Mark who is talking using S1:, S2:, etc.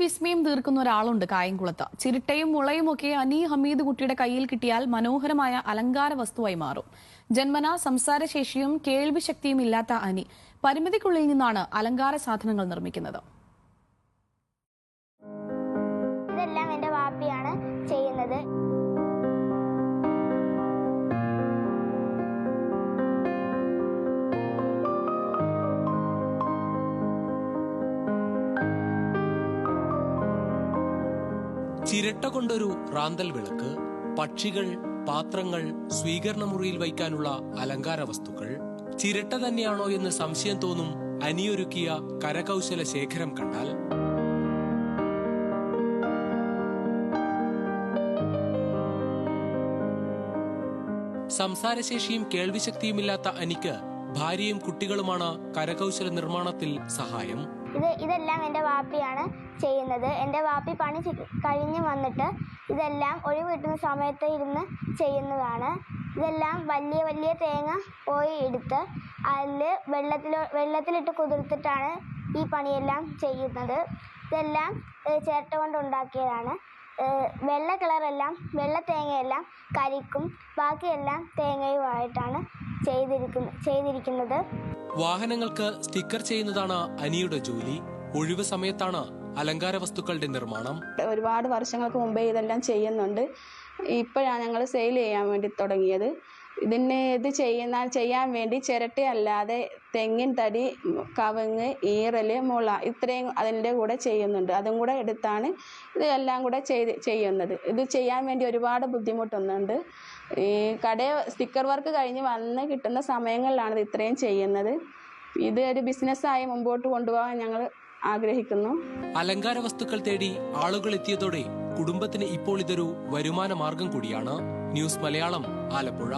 S1: വിസ്മയം തീർക്കുന്ന ഒരാളുണ്ട് കായംകുളത്ത്. ചിരട്ടയും മുളയുമൊക്കെ അനി ഹമീദ് കുട്ടിയുടെ കയ്യിൽ കിട്ടിയാൽ മനോഹരമായ അലങ്കാര വസ്തുവായി മാറും. ജന്മനാ സംസാരശേഷിയും കേൾവി ശക്തിയും ഇല്ലാത്ത അനി പരിമിതിക്കുള്ളിൽ നിന്നാണ് അലങ്കാര സാധനങ്ങൾ നിർമ്മിക്കുന്നത്.
S2: ഇതെല്ലാം എന്റെ വാപ്പിയാണ് ചെയ്യുന്നത്.
S3: ചിരട്ട കൊണ്ടൊരു റാന്തൽ വിളക്ക്, പക്ഷികൾ, പാത്രങ്ങൾ, സ്വീകരണ മുറിയിൽ വയ്ക്കാനുള്ള അലങ്കാര വസ്തുക്കൾ. ചിരട്ട തന്നെയാണോ എന്ന് സംശയം തോന്നും അനിയൊരുക്കിയ കരകൗശല ശേഖരം കണ്ടാൽ. സംസാരശേഷിയും കേൾവിശക്തിയുമില്ലാത്ത അനിക്ക് ഭാര്യയും കുട്ടികളുമാണ് കരകൗശല നിർമ്മാണത്തിൽ സഹായം.
S2: ഇതെല്ലാം എന്റെ വാപ്പിയാണ് ചെയ്യുന്നത്. എന്റെ വാപ്പി പണി കഴിഞ്ഞ് വന്നിട്ട് ഇതെല്ലാം ഒഴിവ് കിട്ടുന്ന സമയത്ത് ഇരുന്ന് ചെയ്യുന്നതാണ്. ഇതെല്ലാം വലിയ വലിയ തേങ്ങ പോയി എടുത്ത് അതിൽ വെള്ളത്തിലിട്ട് കുതിർത്തിട്ടാണ് ഈ പണിയെല്ലാം ചെയ്യുന്നത്. ഇതെല്ലാം ചിരട്ട കൊണ്ട് ഉണ്ടാക്കിയതാണ്. വെള്ള കളറെല്ലാം വെള്ള തേങ്ങയെല്ലാം കരിക്കും, ബാക്കിയെല്ലാം തേങ്ങയുമായിട്ടാണ് ചെയ്തിരിക്കുന്നത്.
S3: വാഹനങ്ങൾക്ക് സ്റ്റിക്കർ ചെയ്യുന്നതാണ് അനിയുടെ ജോലി. ഒഴിവ് സമയത്താണ് അലങ്കാര വസ്തുക്കളുടെ നിർമ്മാണം.
S4: ഒരുപാട് വർഷങ്ങൾക്ക് മുമ്പേ ഇതെല്ലാം ചെയ്യുന്നുണ്ട്. ഇപ്പോഴാണ് ഞങ്ങൾ സെയിൽ ചെയ്യാൻ വേണ്ടി തുടങ്ങിയത്. ഇത് ചെയ്യാൻ വേണ്ടി ചിരട്ടയല്ലാതെ തെങ്ങിൻ തടി, കവുങ്ങ്, ഈറല്, മുള ഇത്രയും അതിൻ്റെ കൂടെ ചെയ്യുന്നുണ്ട്. അതും കൂടെ എടുത്താണ് ഇതെല്ലാം കൂടെ ചെയ്യുന്നത്. ഇത് ചെയ്യാൻ വേണ്ടി ഒരുപാട് ബുദ്ധിമുട്ടുന്നുണ്ട്. ഈ സ്റ്റിക്കർ വർക്ക് കഴിഞ്ഞ് വന്ന് കിട്ടുന്ന സമയങ്ങളിലാണ് ഇത് ഇത്രയും ചെയ്യുന്നത്. ഇത് ഒരു ബിസിനസ്സായി മുമ്പോട്ട് കൊണ്ടുപോകാൻ ഞങ്ങൾ ആഗ്രഹിക്കുന്നു.
S3: അലങ്കാര വസ്തുക്കൾ തേടി ആളുകൾ എത്തിയതോടെ കുടുംബത്തിന് ഇപ്പോൾ ഇതൊരു വരുമാന മാർഗം കൂടിയാണ്. ന്യൂസ് മലയാളം, ആലപ്പുഴ.